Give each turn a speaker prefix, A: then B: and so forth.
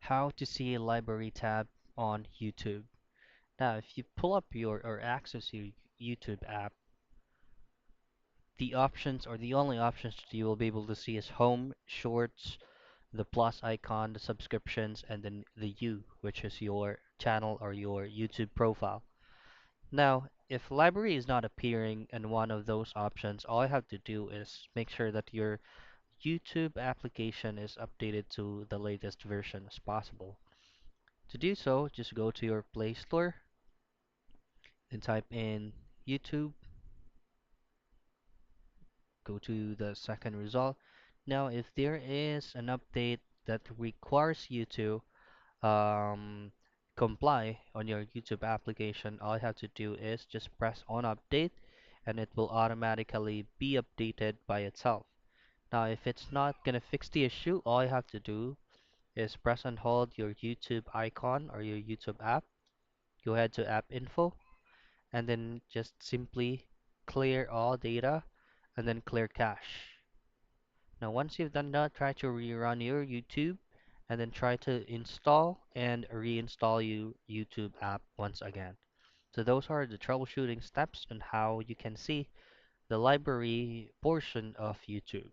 A: How to see a library tab on YouTube. Now, if you pull up your or access your YouTube app, the options or the only options that you will be able to see is home, shorts, the plus icon, the subscriptions, and then the U, which is your channel or your YouTube profile. Now, if library is not appearing in one of those options, all I have to do is make sure that your YouTube application is updated to the latest version as possible. To do so, just go to your Play Store and type in YouTube, go to the second result. Now, if there is an update that requires you to um, comply on your YouTube application, all you have to do is just press on update and it will automatically be updated by itself. Now, if it's not gonna fix the issue, all you have to do is press and hold your YouTube icon or your YouTube app. Go ahead to app info and then just simply clear all data and then clear cache. Now, once you've done that, try to rerun your YouTube and then try to install and reinstall your YouTube app once again. So those are the troubleshooting steps and how you can see the library portion of YouTube.